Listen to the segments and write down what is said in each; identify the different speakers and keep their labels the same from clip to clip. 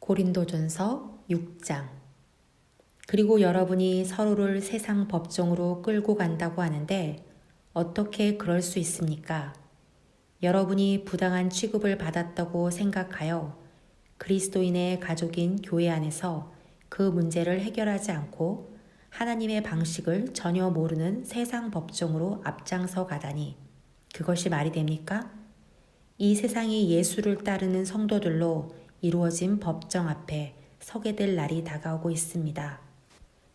Speaker 1: 고린도전서 6장. 그리고 여러분이 서로를 세상 법정으로 끌고 간다고 하는데 어떻게 그럴 수 있습니까? 여러분이 부당한 취급을 받았다고 생각하여 그리스도인의 가족인 교회 안에서 그 문제를 해결하지 않고 하나님의 방식을 전혀 모르는 세상 법정으로 앞장서 가다니 그것이 말이 됩니까? 이 세상이 예수를 따르는 성도들로 이루어진 법정 앞에 서게 될 날이 다가오고 있습니다.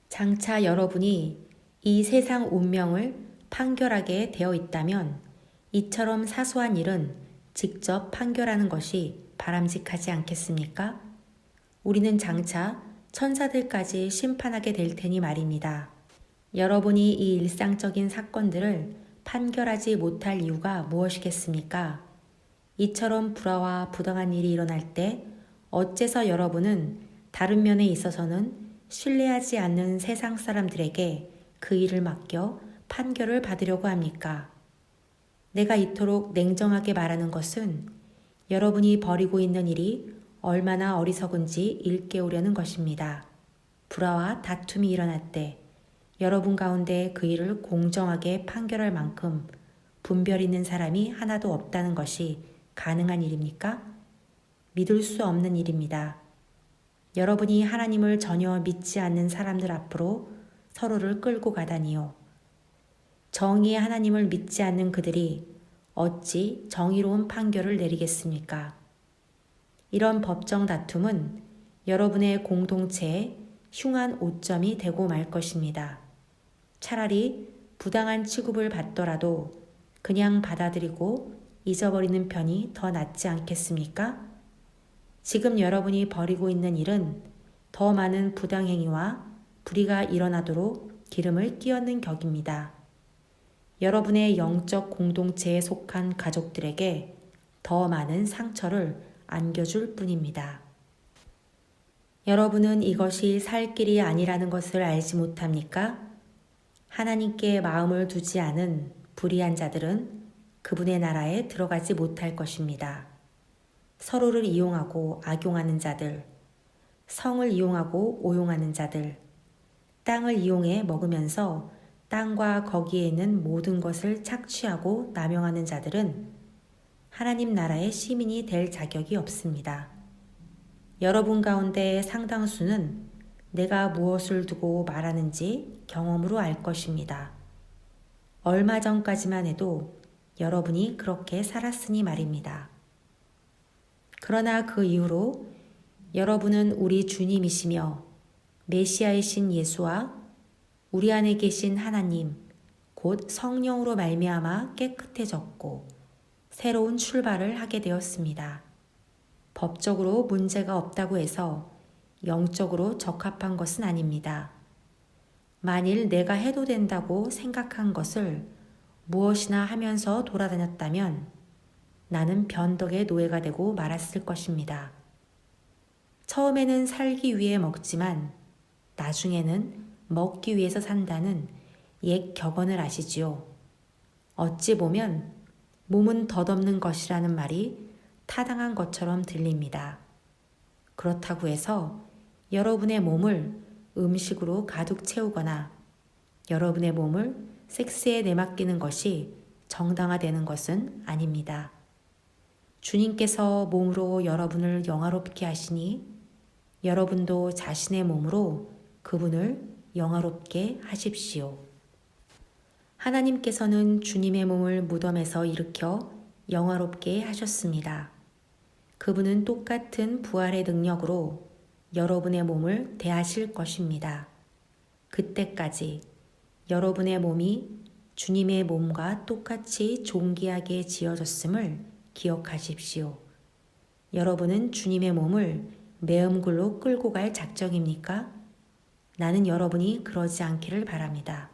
Speaker 1: 장차 여러분이 이 세상 운명을 판결하게 되어 있다면 이처럼 사소한 일은 직접 판결하는 것이 바람직하지 않겠습니까? 우리는 장차 천사들까지 심판하게 될 테니 말입니다. 여러분이 이 일상적인 사건들을 판결하지 못할 이유가 무엇이겠습니까? 이처럼 불화와 부당한 일이 일어날 때 어째서 여러분은 다른 면에 있어서는 신뢰하지 않는 세상 사람들에게 그 일을 맡겨 판결을 받으려고 합니까? 내가 이토록 냉정하게 말하는 것은 여러분이 벌이고 있는 일이 얼마나 어리석은지 일깨우려는 것입니다. 불화와 다툼이 일어날 때 여러분 가운데 그 일을 공정하게 판결할 만큼 분별 있는 사람이 하나도 없다는 것이 가능한 일입니까? 믿을 수 없는 일입니다. 여러분이 하나님을 전혀 믿지 않는 사람들 앞으로 서로를 끌고 가다니요. 정의의 하나님을 믿지 않는 그들이 어찌 정의로운 판결을 내리겠습니까? 이런 법정 다툼은 여러분의 공동체에 흉한 오점이 되고 말 것입니다. 차라리 부당한 취급을 받더라도 그냥 받아들이고 잊어버리는 편이 더 낫지 않겠습니까? 지금 여러분이 벌이고 있는 일은 더 많은 부당행위와 불의가 일어나도록 기름을 끼얹는 격입니다. 여러분의 영적 공동체에 속한 가족들에게 더 많은 상처를 안겨줄 뿐입니다. 여러분은 이것이 살 길이 아니라는 것을 알지 못합니까? 하나님께 마음을 두지 않은 불의한 자들은 그분의 나라에 들어가지 못할 것입니다. 서로를 이용하고 악용하는 자들, 성을 이용하고 오용하는 자들, 땅을 이용해 먹으면서 땅과 거기에 있는 모든 것을 착취하고 남용하는 자들은 하나님 나라의 시민이 될 자격이 없습니다. 여러분 가운데 상당수는 내가 무엇을 두고 말하는지 경험으로 알 것입니다. 얼마 전까지만 해도 여러분이 그렇게 살았으니 말입니다. 그러나 그 이후로 여러분은 우리 주님이시며 메시아이신 예수와 우리 안에 계신 하나님, 곧 성령으로 말미암아 깨끗해졌고 새로운 출발을 하게 되었습니다. 법적으로 문제가 없다고 해서 영적으로 적합한 것은 아닙니다. 만일 내가 해도 된다고 생각한 것을 무엇이나 하면서 돌아다녔다면 나는 변덕의 노예가 되고 말았을 것입니다. 처음에는 살기 위해 먹지만 나중에는 먹기 위해서 산다는 옛 격언을 아시지요. 어찌 보면 몸은 덧없는 것이라는 말이 타당한 것처럼 들립니다. 그렇다고 해서 여러분의 몸을 음식으로 가득 채우거나 여러분의 몸을 섹스에 내맡기는 것이 정당화되는 것은 아닙니다. 주님께서 몸으로 여러분을 영화롭게 하시니 여러분도 자신의 몸으로 그분을 영화롭게 하십시오. 하나님께서는 주님의 몸을 무덤에서 일으켜 영화롭게 하셨습니다. 그분은 똑같은 부활의 능력으로 여러분의 몸을 대하실 것입니다. 그때까지 여러분의 몸이 주님의 몸과 똑같이 존귀하게 지어졌음을 기억하십시오. 여러분은 주님의 몸을 매음굴로 끌고 갈 작정입니까? 나는 여러분이 그러지 않기를 바랍니다.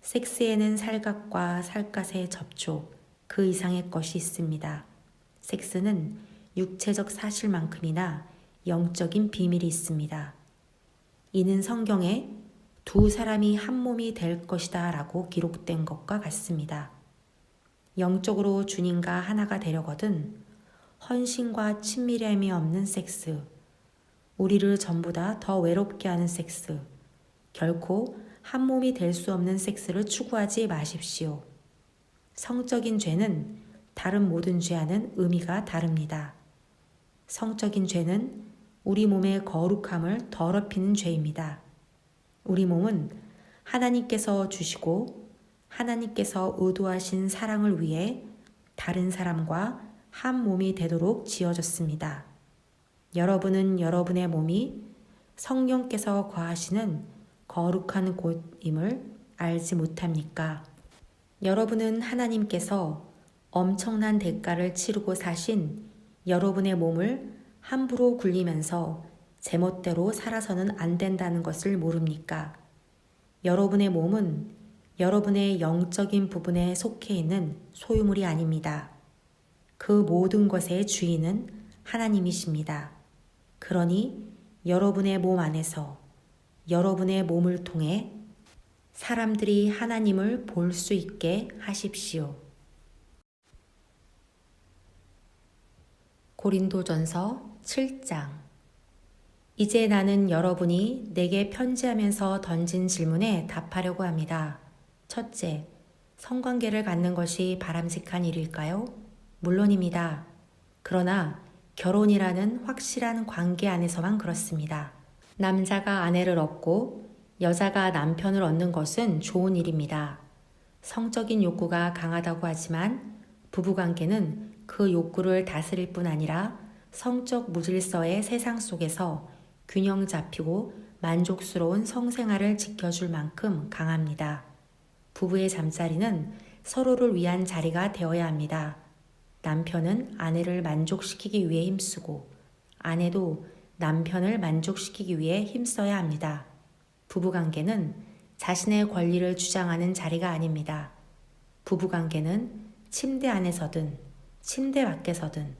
Speaker 1: 섹스에는 살갗과 살갗의 접촉, 그 이상의 것이 있습니다. 섹스는 육체적 사실만큼이나 영적인 비밀이 있습니다. 이는 성경에 두 사람이 한 몸이 될 것이다 라고 기록된 것과 같습니다. 영적으로 주님과 하나가 되려거든 헌신과 친밀함이 없는 섹스, 우리를 전부 다 더 외롭게 하는 섹스, 결코 한 몸이 될 수 없는 섹스를 추구하지 마십시오. 성적인 죄는 다른 모든 죄와는 의미가 다릅니다. 성적인 죄는 우리 몸의 거룩함을 더럽히는 죄입니다. 우리 몸은 하나님께서 주시고 하나님께서 의도하신 사랑을 위해 다른 사람과 한 몸이 되도록 지어졌습니다. 여러분은 여러분의 몸이 성령께서 거하시는 거룩한 곳임을 알지 못합니까? 여러분은 하나님께서 엄청난 대가를 치르고 사신 여러분의 몸을 함부로 굴리면서 제멋대로 살아서는 안 된다는 것을 모릅니까? 여러분의 몸은 여러분의 영적인 부분에 속해 있는 소유물이 아닙니다. 그 모든 것의 주인은 하나님이십니다. 그러니 여러분의 몸 안에서 여러분의 몸을 통해 사람들이 하나님을 볼 수 있게 하십시오. 고린도전서 7장. 이제 나는 여러분이 내게 편지하면서 던진 질문에 답하려고 합니다. 첫째, 성관계를 갖는 것이 바람직한 일일까요? 물론입니다. 그러나 결혼이라는 확실한 관계 안에서만 그렇습니다. 남자가 아내를 얻고 여자가 남편을 얻는 것은 좋은 일입니다. 성적인 욕구가 강하다고 하지만 부부관계는 그 욕구를 다스릴 뿐 아니라 성적 무질서의 세상 속에서 균형 잡히고 만족스러운 성생활을 지켜줄 만큼 강합니다. 부부의 잠자리는 서로를 위한 자리가 되어야 합니다. 남편은 아내를 만족시키기 위해 힘쓰고 아내도 남편을 만족시키기 위해 힘써야 합니다. 부부관계는 자신의 권리를 주장하는 자리가 아닙니다. 부부관계는 침대 안에서든 침대 밖에서든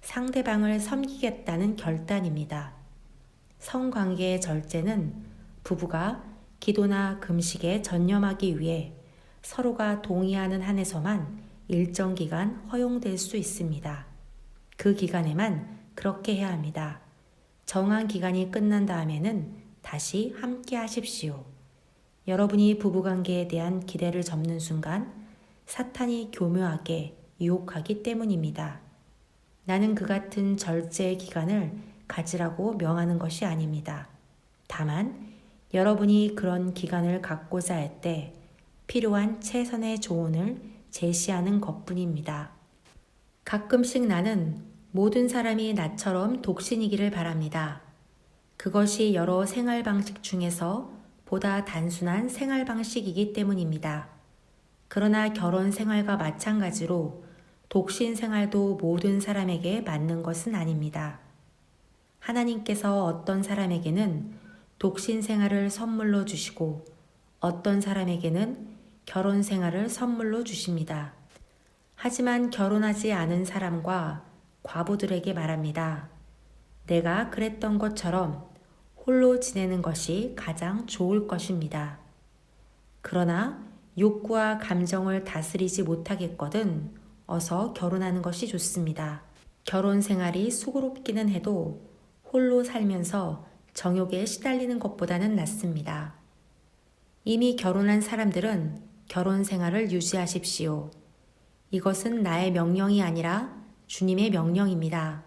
Speaker 1: 상대방을 섬기겠다는 결단입니다. 성관계의 절제는 부부가 기도나 금식에 전념하기 위해 서로가 동의하는 한에서만 일정 기간 허용될 수 있습니다. 그 기간에만 그렇게 해야 합니다. 정한 기간이 끝난 다음에는 다시 함께 하십시오. 여러분이 부부관계에 대한 기대를 접는 순간 사탄이 교묘하게 유혹하기 때문입니다. 나는 그 같은 절제의 기간을 가지라고 명하는 것이 아닙니다. 다만 여러분이 그런 기간을 갖고자 할 때 필요한 최선의 조언을 제시하는 것뿐입니다. 가끔씩 나는 모든 사람이 나처럼 독신이기를 바랍니다. 그것이 여러 생활 방식 중에서 보다 단순한 생활 방식이기 때문입니다. 그러나 결혼 생활과 마찬가지로 독신 생활도 모든 사람에게 맞는 것은 아닙니다. 하나님께서 어떤 사람에게는 독신 생활을 선물로 주시고 어떤 사람에게는 결혼 생활을 선물로 주십니다. 하지만 결혼하지 않은 사람과 과부들에게 말합니다. 내가 그랬던 것처럼 홀로 지내는 것이 가장 좋을 것입니다. 그러나 욕구와 감정을 다스리지 못하겠거든 어서 결혼하는 것이 좋습니다. 결혼 생활이 수고롭기는 해도 홀로 살면서 정욕에 시달리는 것보다는 낫습니다. 이미 결혼한 사람들은 결혼 생활을 유지하십시오. 이것은 나의 명령이 아니라 주님의 명령입니다.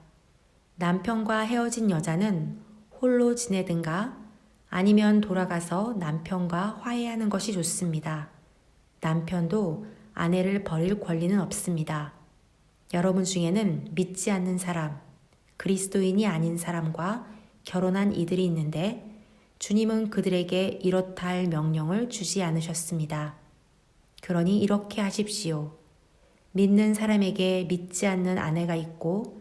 Speaker 1: 남편과 헤어진 여자는 홀로 지내든가 아니면 돌아가서 남편과 화해하는 것이 좋습니다. 남편도 아내를 버릴 권리는 없습니다. 여러분 중에는 믿지 않는 사람, 그리스도인이 아닌 사람과 결혼한 이들이 있는데 주님은 그들에게 이렇다 할 명령을 주지 않으셨습니다. 그러니 이렇게 하십시오. 믿는 사람에게 믿지 않는 아내가 있고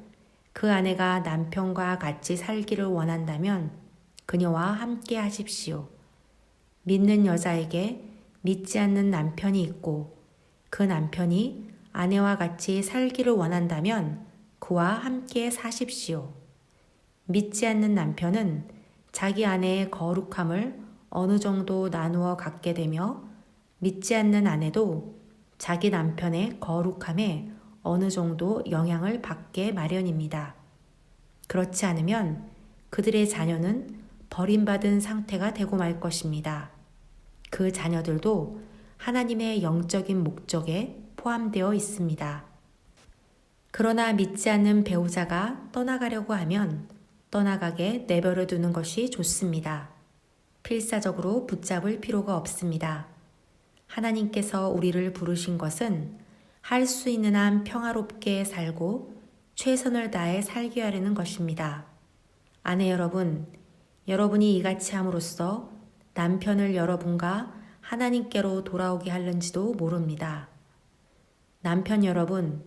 Speaker 1: 그 아내가 남편과 같이 살기를 원한다면 그녀와 함께 하십시오. 믿는 여자에게 믿지 않는 남편이 있고 그 남편이 아내와 같이 살기를 원한다면 그와 함께 사십시오. 믿지 않는 남편은 자기 아내의 거룩함을 어느 정도 나누어 갖게 되며 믿지 않는 아내도 자기 남편의 거룩함에 어느 정도 영향을 받게 마련입니다. 그렇지 않으면 그들의 자녀는 버림받은 상태가 되고 말 것입니다. 그 자녀들도 하나님의 영적인 목적에 포함되어 있습니다. 그러나 믿지 않는 배우자가 떠나가려고 하면 떠나가게 내버려 두는 것이 좋습니다. 필사적으로 붙잡을 필요가 없습니다. 하나님께서 우리를 부르신 것은 할 수 있는 한 평화롭게 살고 최선을 다해 살게 하려는 것입니다. 아내 여러분, 여러분이 이같이 함으로써 남편을 여러분과 하나님께로 돌아오게 하는지도 모릅니다. 남편 여러분,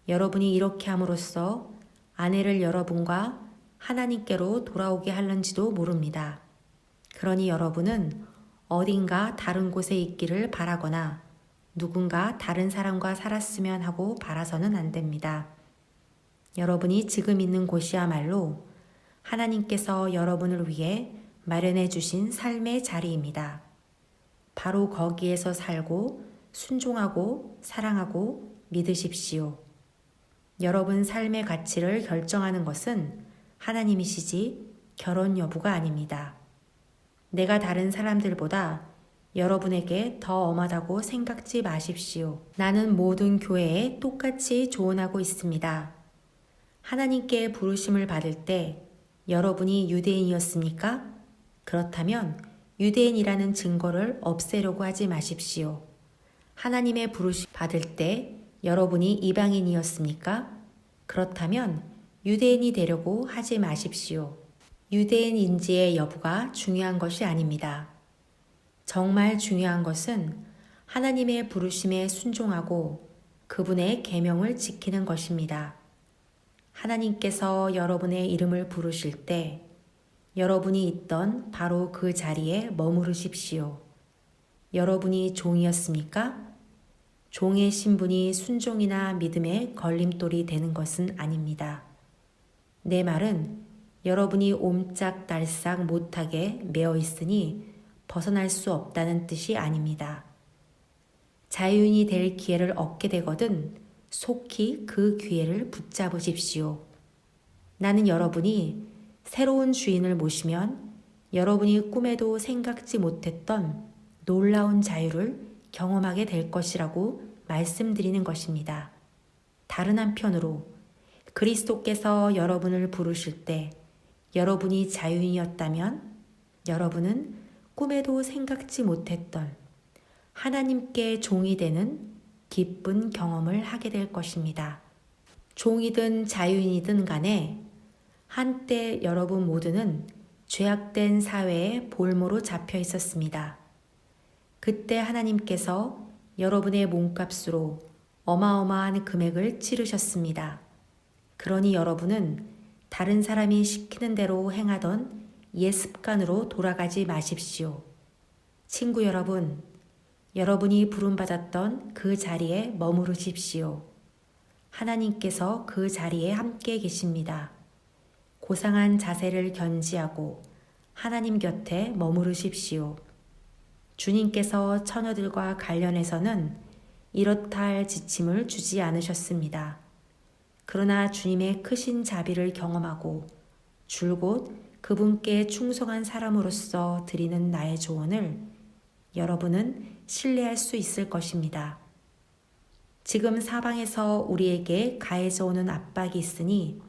Speaker 1: 여러분이 이렇게 함으로써 아내를 여러분과 하나님께로 돌아오게 하는지도 모릅니다. 그러니 여러분은 어딘가 다른 곳에 있기를 바라거나 누군가 다른 사람과 살았으면 하고 바라서는 안 됩니다. 여러분이 지금 있는 곳이야말로 하나님께서 여러분을 위해 마련해 주신 삶의 자리입니다. 바로 거기에서 살고 순종하고 사랑하고 믿으십시오. 여러분 삶의 가치를 결정하는 것은 하나님이시지 결혼 여부가 아닙니다. 내가 다른 사람들보다 여러분에게 더 엄하다고 생각지 마십시오. 나는 모든 교회에 똑같이 조언하고 있습니다. 하나님께 부르심을 받을 때 여러분이 유대인이었습니까? 그렇다면 유대인이라는 증거를 없애려고 하지 마십시오. 하나님의 부르심 받을 때 여러분이 이방인이었습니까? 그렇다면 유대인이 되려고 하지 마십시오. 유대인인지의 여부가 중요한 것이 아닙니다. 정말 중요한 것은 하나님의 부르심에 순종하고 그분의 계명을 지키는 것입니다. 하나님께서 여러분의 이름을 부르실 때 여러분이 있던 바로 그 자리에 머무르십시오. 여러분이 종이었습니까? 종의 신분이 순종이나 믿음의 걸림돌이 되는 것은 아닙니다. 내 말은 여러분이 옴짝달싹 못하게 매어 있으니 벗어날 수 없다는 뜻이 아닙니다. 자유인이 될 기회를 얻게 되거든 속히 그 기회를 붙잡으십시오. 나는 여러분이 새로운 주인을 모시면 여러분이 꿈에도 생각지 못했던 놀라운 자유를 경험하게 될 것이라고 말씀드리는 것입니다. 다른 한편으로 그리스도께서 여러분을 부르실 때 여러분이 자유인이었다면 여러분은 꿈에도 생각지 못했던 하나님께 종이 되는 기쁜 경험을 하게 될 것입니다. 종이든 자유인이든 간에 한때 여러분 모두는 죄악된 사회의 볼모로 잡혀 있었습니다. 그때 하나님께서 여러분의 몸값으로 어마어마한 금액을 치르셨습니다. 그러니 여러분은 다른 사람이 시키는 대로 행하던 옛 습관으로 돌아가지 마십시오. 친구 여러분, 여러분이 부름받았던 그 자리에 머무르십시오. 하나님께서 그 자리에 함께 계십니다. 고상한 자세를 견지하고 하나님 곁에 머무르십시오. 주님께서 처녀들과 관련해서는 이렇다 할 지침을 주지 않으셨습니다. 그러나 주님의 크신 자비를 경험하고 줄곧 그분께 충성한 사람으로서 드리는 나의 조언을 여러분은 신뢰할 수 있을 것입니다. 지금 사방에서 우리에게 가해져 오는 압박이 있으니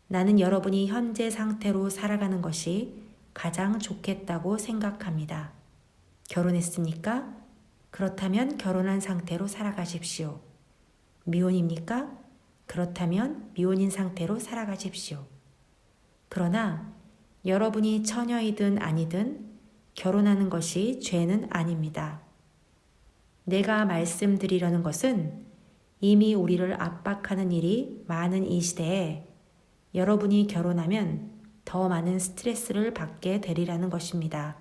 Speaker 1: 나는 여러분이 현재 상태로 살아가는 것이 가장 좋겠다고 생각합니다. 결혼했습니까? 그렇다면 결혼한 상태로 살아가십시오. 미혼입니까? 그렇다면 미혼인 상태로 살아가십시오. 그러나 여러분이 처녀이든 아니든 결혼하는 것이 죄는 아닙니다. 내가 말씀드리려는 것은 이미 우리를 압박하는 일이 많은 이 시대에 여러분이 결혼하면 더 많은 스트레스를 받게 되리라는 것입니다.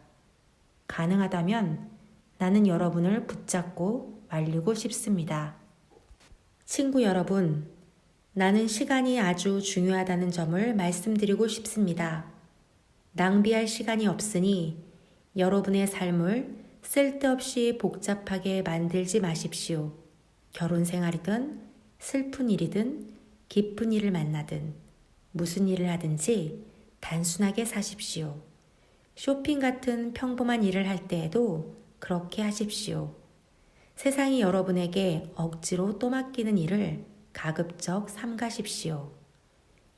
Speaker 1: 가능하다면 나는 여러분을 붙잡고 말리고 싶습니다. 친구 여러분, 나는 시간이 아주 중요하다는 점을 말씀드리고 싶습니다. 낭비할 시간이 없으니 여러분의 삶을 쓸데없이 복잡하게 만들지 마십시오. 결혼 생활이든 슬픈 일이든 기쁜 일을 만나든 무슨 일을 하든지 단순하게 사십시오. 쇼핑 같은 평범한 일을 할 때에도 그렇게 하십시오. 세상이 여러분에게 억지로 떠맡기는 일을 가급적 삼가십시오.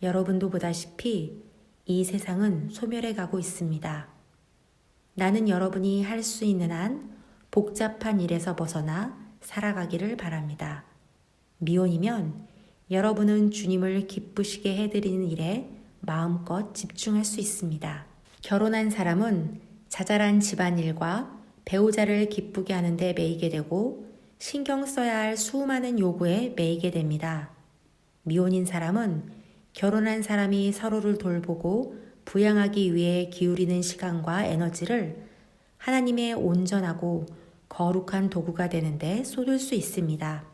Speaker 1: 여러분도 보다시피 이 세상은 소멸해 가고 있습니다. 나는 여러분이 할 수 있는 한 복잡한 일에서 벗어나 살아가기를 바랍니다. 미혼이면 여러분은 주님을 기쁘시게 해드리는 일에 마음껏 집중할 수 있습니다. 결혼한 사람은 자잘한 집안일과 배우자를 기쁘게 하는 데 매이게 되고 신경 써야 할 수많은 요구에 매이게 됩니다. 미혼인 사람은 결혼한 사람이 서로를 돌보고 부양하기 위해 기울이는 시간과 에너지를 하나님의 온전하고 거룩한 도구가 되는데 쏟을 수 있습니다.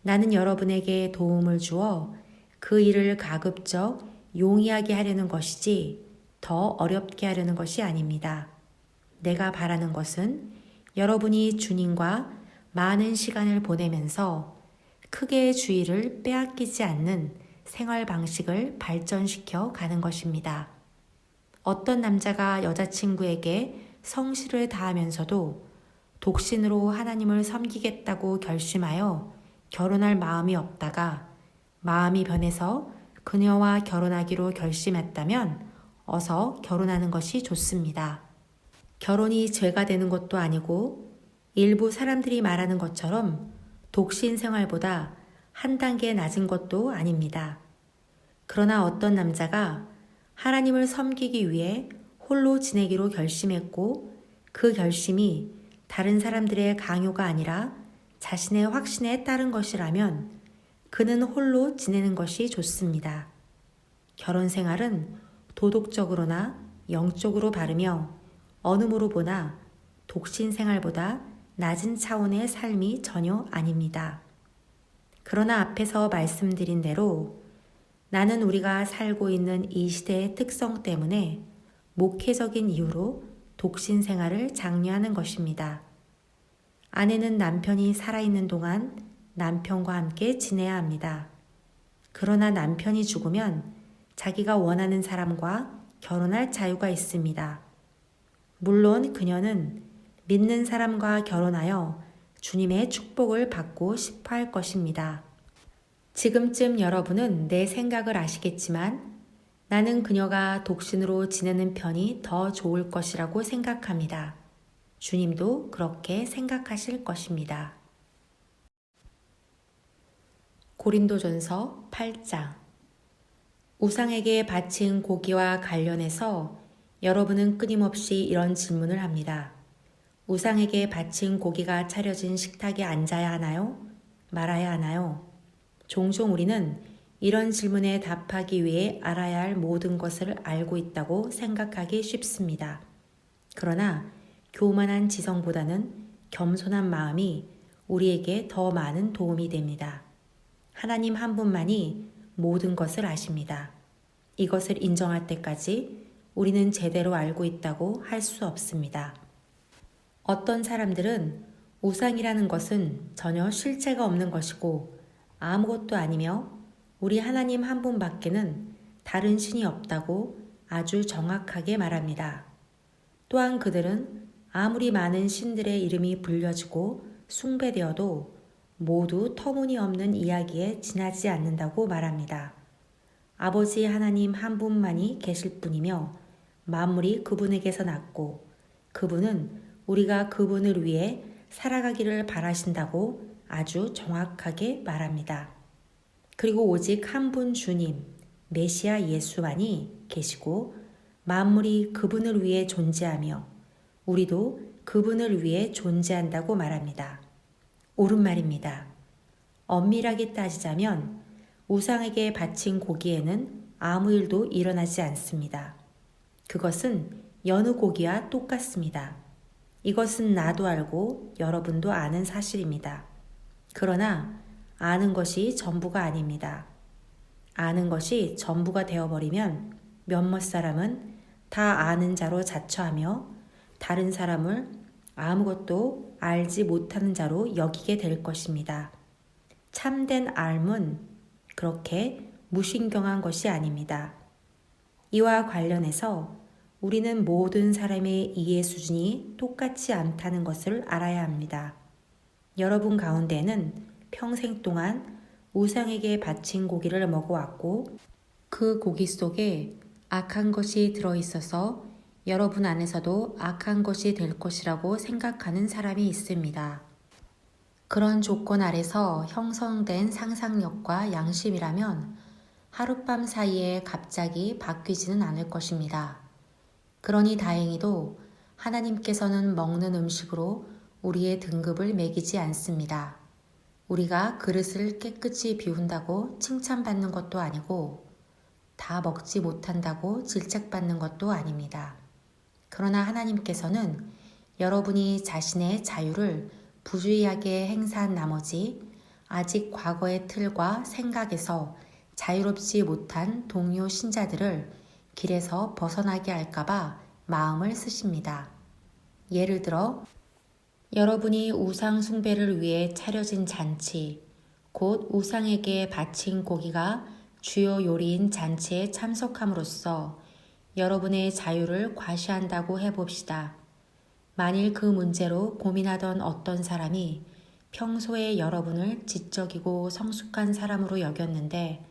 Speaker 1: 나는 여러분에게 도움을 주어 그 일을 가급적 용이하게 하려는 것이지 더 어렵게 하려는 것이 아닙니다. 내가 바라는 것은 여러분이 주님과 많은 시간을 보내면서 크게 주의를 빼앗기지 않는 생활 방식을 발전시켜 가는 것입니다. 어떤 남자가 여자친구에게 성실을 다하면서도 독신으로 하나님을 섬기겠다고 결심하여 결혼할 마음이 없다가 마음이 변해서 그녀와 결혼하기로 결심했다면 어서 결혼하는 것이 좋습니다. 결혼이 죄가 되는 것도 아니고 일부 사람들이 말하는 것처럼 독신 생활보다 한 단계 낮은 것도 아닙니다. 그러나 어떤 남자가 하나님을 섬기기 위해 홀로 지내기로 결심했고 그 결심이 다른 사람들의 강요가 아니라 자신의 확신에 따른 것이라면 그는 홀로 지내는 것이 좋습니다. 결혼 생활은 도덕적으로나 영적으로 바르며 어느 모로 보나 독신 생활보다 낮은 차원의 삶이 전혀 아닙니다. 그러나 앞에서 말씀드린 대로 나는 우리가 살고 있는 이 시대의 특성 때문에 목회적인 이유로 독신 생활을 장려하는 것입니다. 아내는 남편이 살아있는 동안 남편과 함께 지내야 합니다. 그러나 남편이 죽으면 자기가 원하는 사람과 결혼할 자유가 있습니다. 물론 그녀는 믿는 사람과 결혼하여 주님의 축복을 받고 싶어 할 것입니다. 지금쯤 여러분은 내 생각을 아시겠지만 나는 그녀가 독신으로 지내는 편이 더 좋을 것이라고 생각합니다. 주님도 그렇게 생각하실 것입니다. 고린도전서 8장. 우상에게 바친 고기와 관련해서 여러분은 끊임없이 이런 질문을 합니다. 우상에게 바친 고기가 차려진 식탁에 앉아야 하나요? 말아야 하나요? 종종 우리는 이런 질문에 답하기 위해 알아야 할 모든 것을 알고 있다고 생각하기 쉽습니다. 그러나 교만한 지성보다는 겸손한 마음이 우리에게 더 많은 도움이 됩니다. 하나님 한 분만이 모든 것을 아십니다. 이것을 인정할 때까지 우리는 제대로 알고 있다고 할 수 없습니다. 어떤 사람들은 우상이라는 것은 전혀 실체가 없는 것이고 아무것도 아니며 우리 하나님 한 분밖에는 다른 신이 없다고 아주 정확하게 말합니다. 또한 그들은 아무리 많은 신들의 이름이 불려지고 숭배되어도 모두 터무니없는 이야기에 지나지 않는다고 말합니다. 아버지 하나님 한 분만이 계실 뿐이며 만물이 그분에게서 났고 그분은 우리가 그분을 위해 살아가기를 바라신다고 아주 정확하게 말합니다. 그리고 오직 한 분 주님, 메시아 예수만이 계시고 만물이 그분을 위해 존재하며 우리도 그분을 위해 존재한다고 말합니다. 옳은 말입니다. 엄밀하게 따지자면 우상에게 바친 고기에는 아무 일도 일어나지 않습니다. 그것은 여느 고기와 똑같습니다. 이것은 나도 알고 여러분도 아는 사실입니다. 그러나 아는 것이 전부가 아닙니다. 아는 것이 전부가 되어버리면 몇몇 사람은 다 아는 자로 자처하며 다른 사람을 아무것도 알지 못하는 자로 여기게 될 것입니다. 참된 알은 그렇게 무신경한 것이 아닙니다. 이와 관련해서 우리는 모든 사람의 이해 수준이 똑같지 않다는 것을 알아야 합니다. 여러분 가운데는 평생 동안 우상에게 바친 고기를 먹어왔고 그 고기 속에 악한 것이 들어있어서 여러분 안에서도 악한 것이 될 것이라고 생각하는 사람이 있습니다. 그런 조건 아래서 형성된 상상력과 양심이라면 하룻밤 사이에 갑자기 바뀌지는 않을 것입니다. 그러니 다행히도 하나님께서는 먹는 음식으로 우리의 등급을 매기지 않습니다. 우리가 그릇을 깨끗이 비운다고 칭찬받는 것도 아니고 다 먹지 못한다고 질책받는 것도 아닙니다. 그러나 하나님께서는 여러분이 자신의 자유를 부주의하게 행사한 나머지 아직 과거의 틀과 생각에서 자유롭지 못한 동료 신자들을 길에서 벗어나게 할까봐 마음을 쓰십니다. 예를 들어 여러분이 우상 숭배를 위해 차려진 잔치, 곧 우상에게 바친 고기가 주요 요리인 잔치에 참석함으로써 여러분의 자유를 과시한다고 해봅시다. 만일 그 문제로 고민하던 어떤 사람이 평소에 여러분을 지적이고 성숙한 사람으로 여겼는데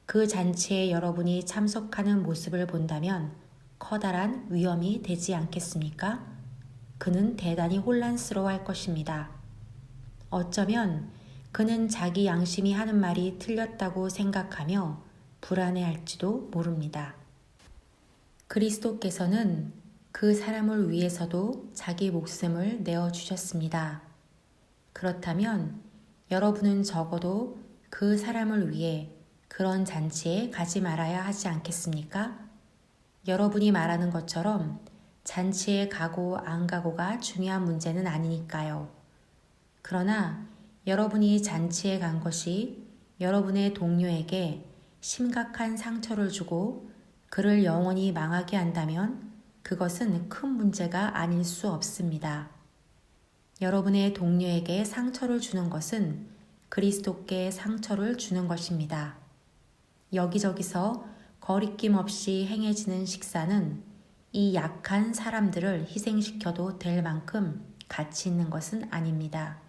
Speaker 1: 그 잔치에 여러분이 참석하는 모습을 본다면 커다란 위험이 되지 않겠습니까? 그는 대단히 혼란스러워할 것입니다. 어쩌면 그는 자기 양심이 하는 말이 틀렸다고 생각하며 불안해할지도 모릅니다. 그리스도께서는 그 사람을 위해서도 자기 목숨을 내어주셨습니다. 그렇다면 여러분은 적어도 그 사람을 위해 그런 잔치에 가지 말아야 하지 않겠습니까? 여러분이 말하는 것처럼 잔치에 가고 안 가고가 중요한 문제는 아니니까요. 그러나 여러분이 잔치에 간 것이 여러분의 동료에게 심각한 상처를 주고 그를 영원히 망하게 한다면 그것은 큰 문제가 아닐 수 없습니다. 여러분의 동료에게 상처를 주는 것은 그리스도께 상처를 주는 것입니다. 여기저기서 거리낌 없이 행해지는 식사는 이 약한 사람들을 희생시켜도 될 만큼 가치 있는 것은 아닙니다.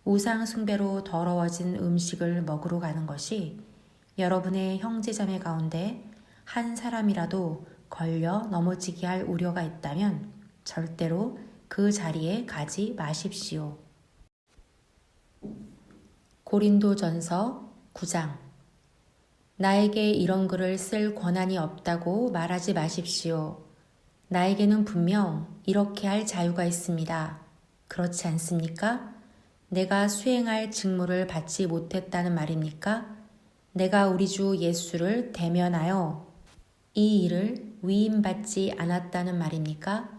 Speaker 1: 우상 숭배로 더러워진 음식을 먹으러 가는 것이 여러분의 형제자매 가운데 한 사람이라도 걸려 넘어지게 할 우려가 있다면 절대로 그 자리에 가지 마십시오. 고린도전서 9장. 나에게 이런 글을 쓸 권한이 없다고 말하지 마십시오. 나에게는 분명 이렇게 할 자유가 있습니다. 그렇지 않습니까? 내가 수행할 직무를 받지 못했다는 말입니까? 내가 우리 주 예수를 대면하여 이 일을 위임받지 않았다는 말입니까?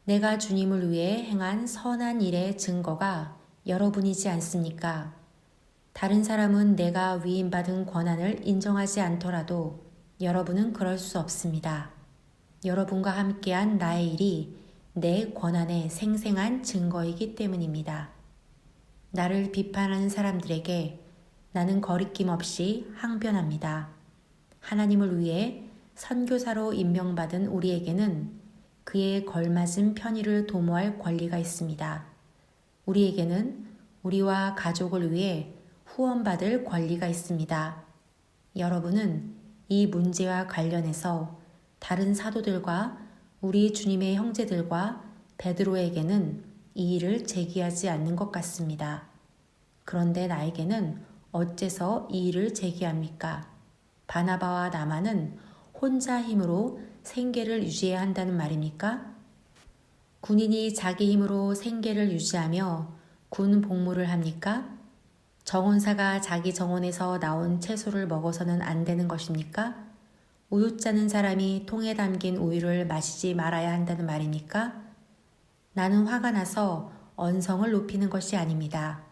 Speaker 1: 내가 주님을 위해 행한 선한 일의 증거가 여러분이지 않습니까? 다른 사람은 내가 위임받은 권한을 인정하지 않더라도 여러분은 그럴 수 없습니다. 여러분과 함께한 나의 일이 내 권한의 생생한 증거이기 때문입니다. 나를 비판하는 사람들에게 나는 거리낌 없이 항변합니다. 하나님을 위해 선교사로 임명받은 우리에게는 그에 걸맞은 편의를 도모할 권리가 있습니다. 우리에게는 우리와 가족을 위해 후원받을 권리가 있습니다. 여러분은 이 문제와 관련해서 다른 사도들과 우리 주님의 형제들과 베드로에게는 이 일을 제기하지 않는 것 같습니다. 그런데 나에게는 어째서 이 일을 제기합니까? 바나바와 나만은 혼자 힘으로 생계를 유지해야 한다는 말입니까? 군인이 자기 힘으로 생계를 유지하며 군 복무를 합니까? 정원사가 자기 정원에서 나온 채소를 먹어서는 안 되는 것입니까? 우유 짜는 사람이 통에 담긴 우유를 마시지 말아야 한다는 말입니까? 나는 화가 나서 언성을 높이는 것이 아닙니다.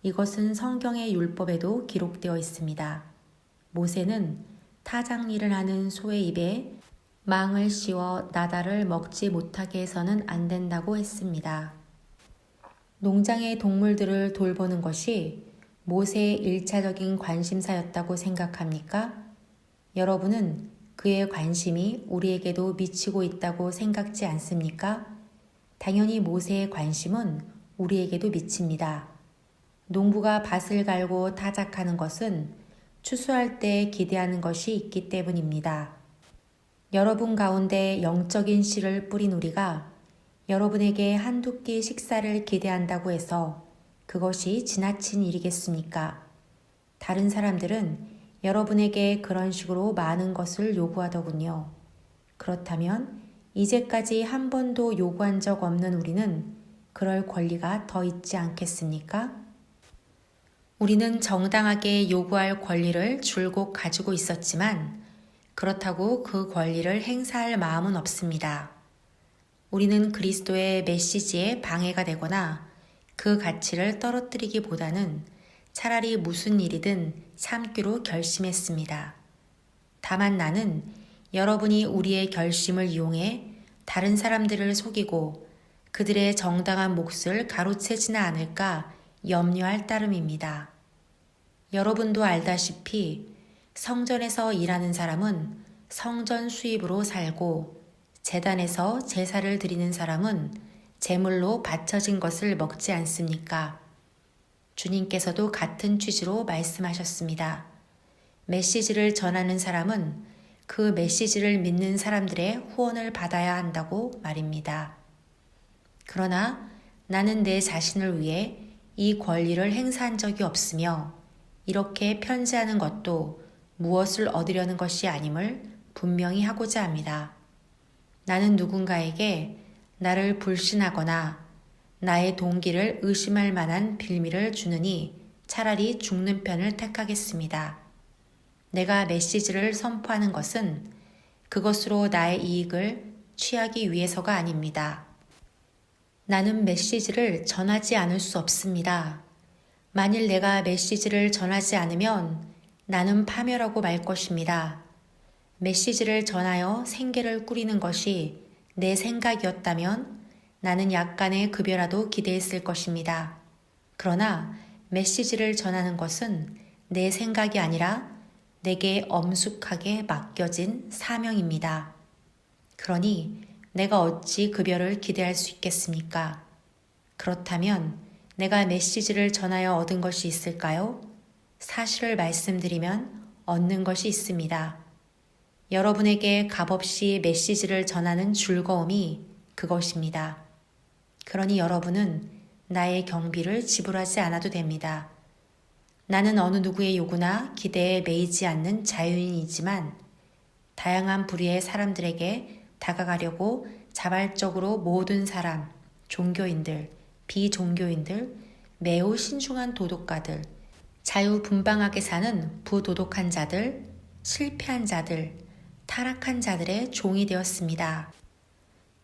Speaker 1: 이것은 성경의 율법에도 기록되어 있습니다. 모세는 타작일을 하는 소의 입에 망을 씌워 나다를 먹지 못하게 해서는 안 된다고 했습니다. 농장의 동물들을 돌보는 것이 모세의 1차적인 관심사였다고 생각합니까? 여러분은 그의 관심이 우리에게도 미치고 있다고 생각지 않습니까? 당연히 모세의 관심은 우리에게도 미칩니다. 농부가 밭을 갈고 타작하는 것은 추수할 때 기대하는 것이 있기 때문입니다. 여러분 가운데 영적인 씨를 뿌린 우리가 여러분에게 한두 끼 식사를 기대한다고 해서 그것이 지나친 일이겠습니까? 다른 사람들은 여러분에게 그런 식으로 많은 것을 요구하더군요. 그렇다면 이제까지 한 번도 요구한 적 없는 우리는 그럴 권리가 더 있지 않겠습니까? 우리는 정당하게 요구할 권리를 줄곧 가지고 있었지만 그렇다고 그 권리를 행사할 마음은 없습니다. 우리는 그리스도의 메시지에 방해가 되거나 그 가치를 떨어뜨리기보다는 차라리 무슨 일이든 참기로 결심했습니다. 다만 나는 여러분이 우리의 결심을 이용해 다른 사람들을 속이고 그들의 정당한 몫을 가로채지는 않을까 염려할 따름입니다. 여러분도 알다시피 성전에서 일하는 사람은 성전 수입으로 살고 제단에서 제사를 드리는 사람은 제물로 바쳐진 것을 먹지 않습니까? 주님께서도 같은 취지로 말씀하셨습니다. 메시지를 전하는 사람은 그 메시지를 믿는 사람들의 후원을 받아야 한다고 말입니다. 그러나 나는 내 자신을 위해 이 권리를 행사한 적이 없으며 이렇게 편지하는 것도 무엇을 얻으려는 것이 아님을 분명히 하고자 합니다. 나는 누군가에게 나를 불신하거나 나의 동기를 의심할 만한 빌미를 주느니 차라리 죽는 편을 택하겠습니다. 내가 메시지를 선포하는 것은 그것으로 나의 이익을 취하기 위해서가 아닙니다. 나는 메시지를 전하지 않을 수 없습니다. 만일 내가 메시지를 전하지 않으면 나는 파멸하고 말 것입니다. 메시지를 전하여 생계를 꾸리는 것이 내 생각이었다면 나는 약간의 급여라도 기대했을 것입니다. 그러나 메시지를 전하는 것은 내 생각이 아니라 내게 엄숙하게 맡겨진 사명입니다. 그러니 내가 어찌 급여를 기대할 수 있겠습니까? 그렇다면 내가 메시지를 전하여 얻은 것이 있을까요? 사실을 말씀드리면 얻는 것이 있습니다. 여러분에게 값없이 메시지를 전하는 즐거움이 그것입니다. 그러니 여러분은 나의 경비를 지불하지 않아도 됩니다. 나는 어느 누구의 요구나 기대에 매이지 않는 자유인이지만 다양한 부류의 사람들에게 다가가려고 자발적으로 모든 사람, 종교인들, 비종교인들, 매우 신중한 도덕가들, 자유분방하게 사는 부도덕한 자들, 실패한 자들, 타락한 자들의 종이 되었습니다.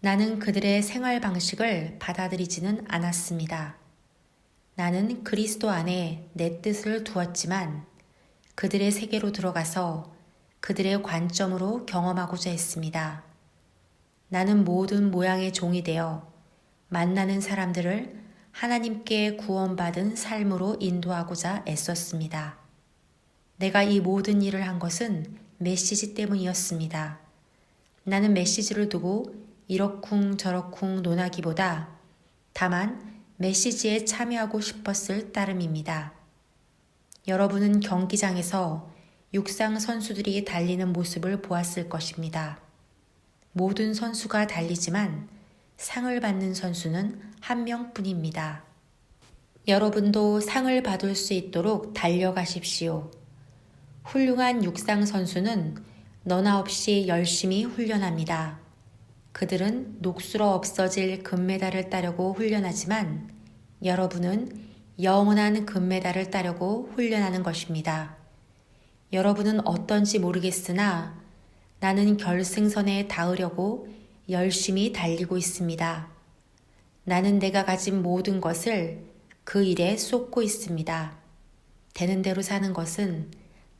Speaker 1: 나는 그들의 생활 방식을 받아들이지는 않았습니다. 나는 그리스도 안에 내 뜻을 두었지만 그들의 세계로 들어가서 그들의 관점으로 경험하고자 했습니다. 나는 모든 모양의 종이 되어 만나는 사람들을 하나님께 구원받은 삶으로 인도하고자 애썼습니다. 내가 이 모든 일을 한 것은 메시지 때문이었습니다. 나는 메시지를 두고 이러쿵저러쿵 논하기보다 다만 메시지에 참여하고 싶었을 따름입니다. 여러분은 경기장에서 육상 선수들이 달리는 모습을 보았을 것입니다. 모든 선수가 달리지만 상을 받는 선수는 한 명뿐입니다. 여러분도 상을 받을 수 있도록 달려가십시오. 훌륭한 육상 선수는 너나 없이 열심히 훈련합니다. 그들은 녹슬어 없어질 금메달을 따려고 훈련하지만 여러분은 영원한 금메달을 따려고 훈련하는 것입니다. 여러분은 어떤지 모르겠으나 나는 결승선에 닿으려고 열심히 달리고 있습니다. 나는 내가 가진 모든 것을 그 일에 쏟고 있습니다. 되는 대로 사는 것은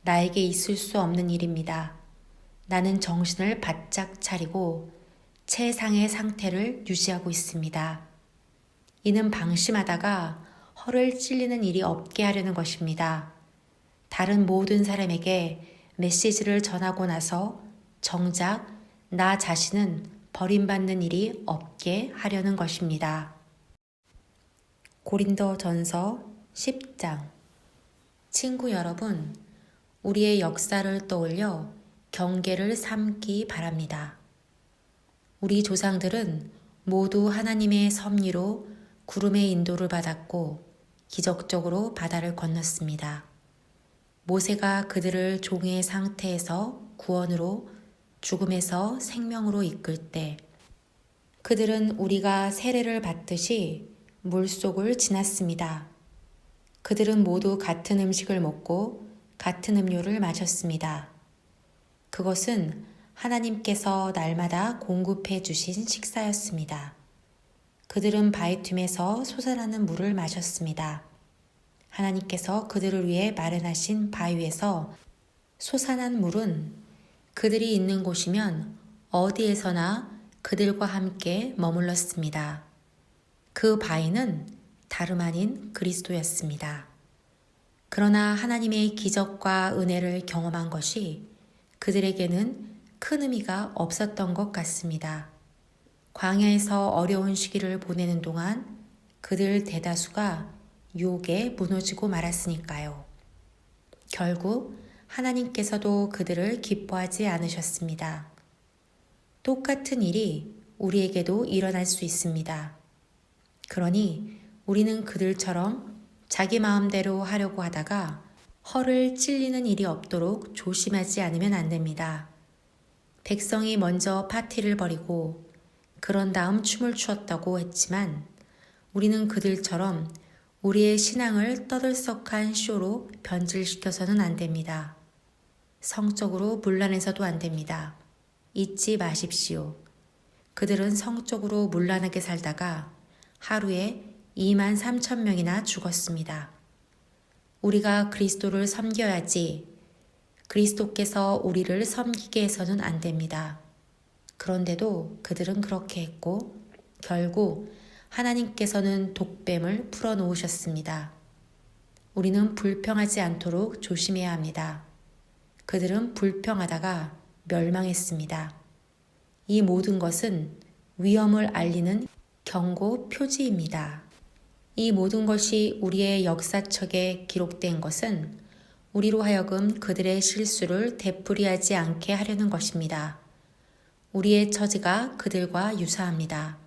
Speaker 1: 나에게 있을 수 없는 일입니다. 나는 정신을 바짝 차리고 최상의 상태를 유지하고 있습니다. 이는 방심하다가 허를 찔리는 일이 없게 하려는 것입니다. 다른 모든 사람에게 메시지를 전하고 나서 정작 나 자신은 버림받는 일이 없게 하려는 것입니다. 고린도전서 10장. 친구 여러분, 우리의 역사를 떠올려 경계를 삼기 바랍니다. 우리 조상들은 모두 하나님의 섭리로 구름의 인도를 받았고 기적적으로 바다를 건넜습니다. 모세가 그들을 종의 상태에서 구원으로, 죽음에서 생명으로 이끌 때 그들은 우리가 세례를 받듯이 물속을 지났습니다. 그들은 모두 같은 음식을 먹고 같은 음료를 마셨습니다. 그것은 하나님께서 날마다 공급해 주신 식사였습니다. 그들은 바위 틈에서 솟아나는 물을 마셨습니다. 하나님께서 그들을 위해 마련하신 바위에서 솟아난 물은 그들이 있는 곳이면 어디에서나 그들과 함께 머물렀습니다. 그 바위는 다름 아닌 그리스도였습니다. 그러나 하나님의 기적과 은혜를 경험한 것이 그들에게는 큰 의미가 없었던 것 같습니다. 광야에서 어려운 시기를 보내는 동안 그들 대다수가 유혹에 무너지고 말았으니까요. 결국 하나님께서도 그들을 기뻐하지 않으셨습니다. 똑같은 일이 우리에게도 일어날 수 있습니다. 그러니 우리는 그들처럼 자기 마음대로 하려고 하다가 허를 찔리는 일이 없도록 조심하지 않으면 안 됩니다. 백성이 먼저 파티를 벌이고 그런 다음 춤을 추었다고 했지만 우리는 그들처럼 우리의 신앙을 떠들썩한 쇼로 변질시켜서는 안 됩니다. 성적으로 문란해서도 안 됩니다. 잊지 마십시오. 그들은 성적으로 문란하게 살다가 하루에 23,000명이나 죽었습니다. 우리가 그리스도를 섬겨야지 그리스도께서 우리를 섬기게 해서는 안 됩니다. 그런데도 그들은 그렇게 했고 결국 하나님께서는 독뱀을 풀어놓으셨습니다. 우리는 불평하지 않도록 조심해야 합니다. 그들은 불평하다가 멸망했습니다. 이 모든 것은 위험을 알리는 경고 표지입니다. 이 모든 것이 우리의 역사책에 기록된 것은 우리로 하여금 그들의 실수를 되풀이하지 않게 하려는 것입니다. 우리의 처지가 그들과 유사합니다.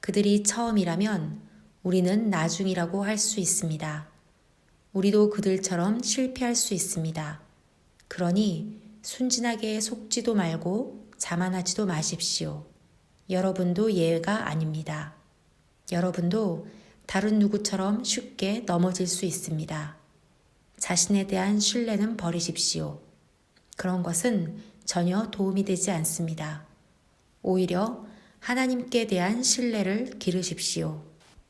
Speaker 1: 그들이 처음이라면 우리는 나중이라고 할 수 있습니다. 우리도 그들처럼 실패할 수 있습니다. 그러니 순진하게 속지도 말고 자만하지도 마십시오. 여러분도 예외가 아닙니다. 여러분도 다른 누구처럼 쉽게 넘어질 수 있습니다. 자신에 대한 신뢰는 버리십시오. 그런 것은 전혀 도움이 되지 않습니다. 오히려 하나님께 대한 신뢰를 기르십시오.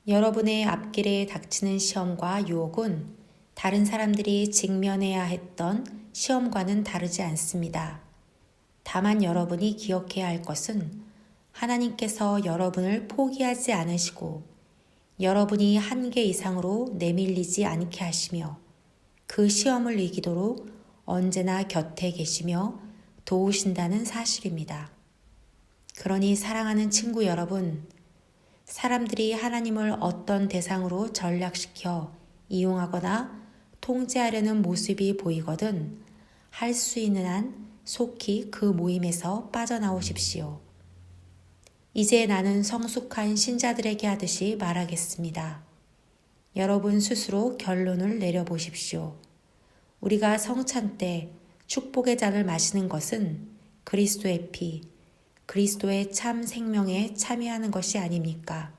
Speaker 1: 여러분의 앞길에 닥치는 시험과 유혹은 다른 사람들이 직면해야 했던 시험과는 다르지 않습니다. 다만 여러분이 기억해야 할 것은 하나님께서 여러분을 포기하지 않으시고 여러분이 한계 이상으로 내밀리지 않게 하시며 그 시험을 이기도록 언제나 곁에 계시며 도우신다는 사실입니다. 그러니 사랑하는 친구 여러분, 사람들이 하나님을 어떤 대상으로 전락시켜 이용하거나 통제하려는 모습이 보이거든 할 수 있는 한 속히 그 모임에서 빠져나오십시오. 이제 나는 성숙한 신자들에게 하듯이 말하겠습니다. 여러분 스스로 결론을 내려보십시오. 우리가 성찬 때 축복의 잔을 마시는 것은 그리스도의 피, 그리스도의 참 생명에 참여하는 것이 아닙니까?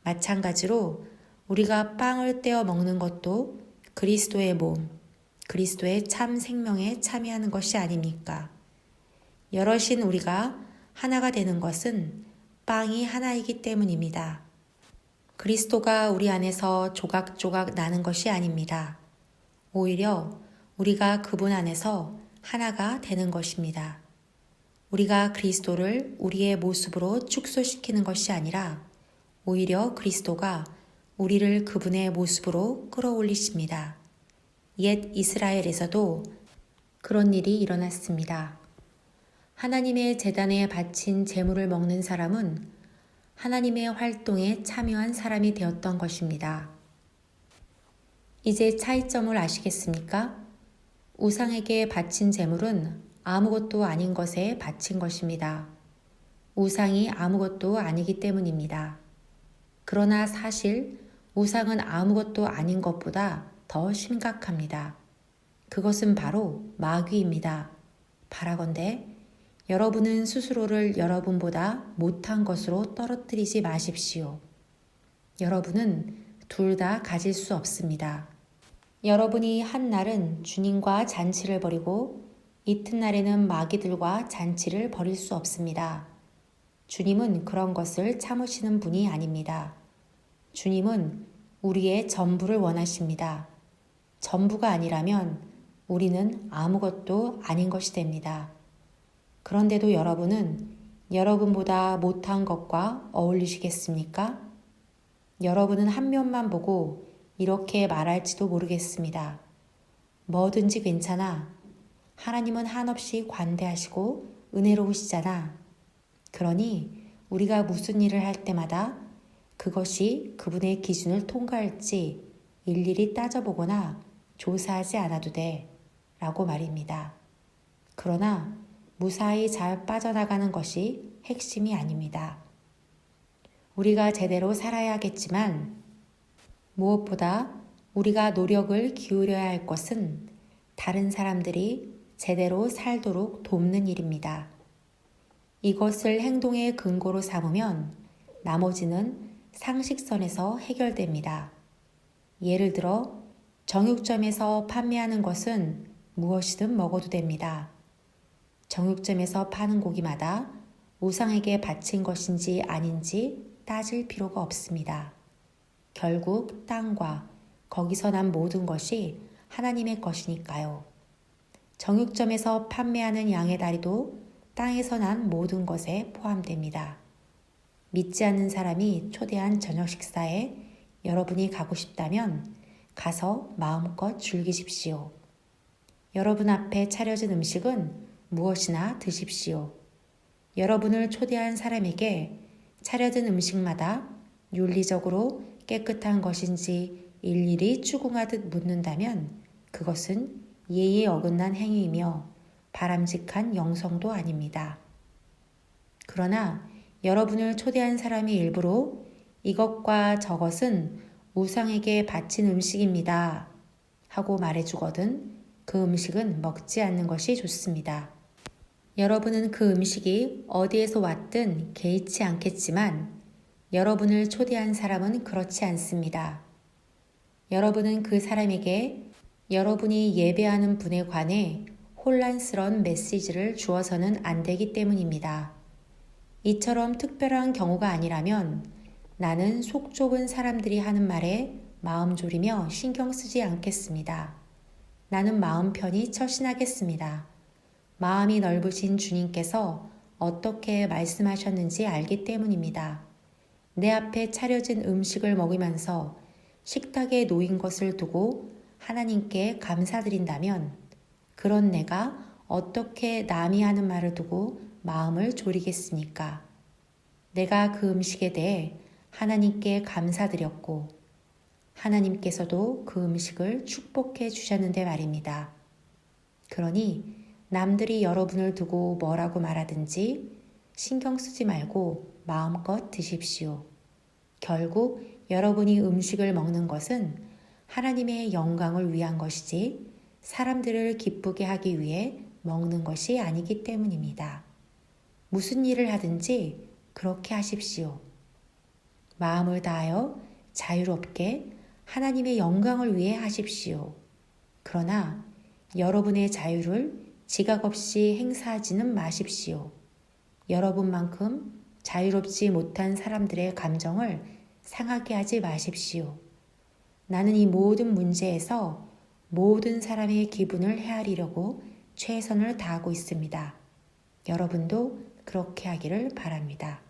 Speaker 1: 마찬가지로 우리가 빵을 떼어 먹는 것도 그리스도의 몸, 그리스도의 참 생명에 참여하는 것이 아닙니까? 여럿인 우리가 하나가 되는 것은 빵이 하나이기 때문입니다. 그리스도가 우리 안에서 조각조각 나는 것이 아닙니다. 오히려 우리가 그분 안에서 하나가 되는 것입니다. 우리가 그리스도를 우리의 모습으로 축소시키는 것이 아니라 오히려 그리스도가 우리를 그분의 모습으로 끌어올리십니다. 옛 이스라엘에서도 그런 일이 일어났습니다. 하나님의 제단에 바친 제물을 먹는 사람은 하나님의 활동에 참여한 사람이 되었던 것입니다. 이제 차이점을 아시겠습니까? 우상에게 바친 제물은 아무것도 아닌 것에 바친 것입니다. 우상이 아무것도 아니기 때문입니다. 그러나 사실 우상은 아무것도 아닌 것보다 더 심각합니다. 그것은 바로 마귀입니다. 바라건대 여러분은 스스로를 여러분보다 못한 것으로 떨어뜨리지 마십시오. 여러분은 둘 다 가질 수 없습니다. 여러분이 한 날은 주님과 잔치를 벌이고 이튿날에는 마귀들과 잔치를 벌일 수 없습니다. 주님은 그런 것을 참으시는 분이 아닙니다. 주님은 우리의 전부를 원하십니다. 전부가 아니라면 우리는 아무것도 아닌 것이 됩니다. 그런데도 여러분은 여러분보다 못한 것과 어울리시겠습니까? 여러분은 한 면만 보고 이렇게 말할지도 모르겠습니다. 뭐든지 괜찮아. 하나님은 한없이 관대하시고 은혜로우시잖아. 그러니 우리가 무슨 일을 할 때마다 그것이 그분의 기준을 통과할지 일일이 따져보거나 조사하지 않아도 돼. 라고 말입니다. 그러나 무사히 잘 빠져나가는 것이 핵심이 아닙니다. 우리가 제대로 살아야겠지만 무엇보다 우리가 노력을 기울여야 할 것은 다른 사람들이 제대로 살도록 돕는 일입니다. 이것을 행동의 근거로 삼으면 나머지는 상식선에서 해결됩니다. 예를 들어 정육점에서 판매하는 것은 무엇이든 먹어도 됩니다. 정육점에서 파는 고기마다 우상에게 바친 것인지 아닌지 따질 필요가 없습니다. 결국 땅과 거기서 난 모든 것이 하나님의 것이니까요. 정육점에서 판매하는 양의 다리도 땅에서 난 모든 것에 포함됩니다. 믿지 않는 사람이 초대한 저녁 식사에 여러분이 가고 싶다면 가서 마음껏 즐기십시오. 여러분 앞에 차려진 음식은 무엇이나 드십시오. 여러분을 초대한 사람에게 차려진 음식마다 윤리적으로 깨끗한 것인지 일일이 추궁하듯 묻는다면 그것은 예의에 어긋난 행위이며 바람직한 영성도 아닙니다. 그러나 여러분을 초대한 사람이 일부러 이것과 저것은 우상에게 바친 음식입니다 하고 말해주거든 그 음식은 먹지 않는 것이 좋습니다. 여러분은 그 음식이 어디에서 왔든 개의치 않겠지만 여러분을 초대한 사람은 그렇지 않습니다. 여러분은 그 사람에게 여러분이 예배하는 분에 관해 혼란스러운 메시지를 주어서는 안 되기 때문입니다. 이처럼 특별한 경우가 아니라면 나는 속 좁은 사람들이 하는 말에 마음 졸이며 신경 쓰지 않겠습니다. 나는 마음 편히 처신하겠습니다. 마음이 넓으신 주님께서 어떻게 말씀하셨는지 알기 때문입니다. 내 앞에 차려진 음식을 먹으면서 식탁에 놓인 것을 두고 하나님께 감사드린다면 그런 내가 어떻게 남이 하는 말을 두고 마음을 졸이겠습니까? 내가 그 음식에 대해 하나님께 감사드렸고 하나님께서도 그 음식을 축복해 주셨는데 말입니다. 그러니 남들이 여러분을 두고 뭐라고 말하든지 신경 쓰지 말고 마음껏 드십시오. 결국 여러분이 음식을 먹는 것은 하나님의 영광을 위한 것이지 사람들을 기쁘게 하기 위해 먹는 것이 아니기 때문입니다. 무슨 일을 하든지 그렇게 하십시오. 마음을 다하여 자유롭게 하나님의 영광을 위해 하십시오. 그러나 여러분의 자유를 지각 없이 행사하지는 마십시오. 여러분만큼 자유롭지 못한 사람들의 감정을 상하게 하지 마십시오. 나는 이 모든 문제에서 모든 사람의 기분을 헤아리려고 최선을 다하고 있습니다. 여러분도 그렇게 하기를 바랍니다.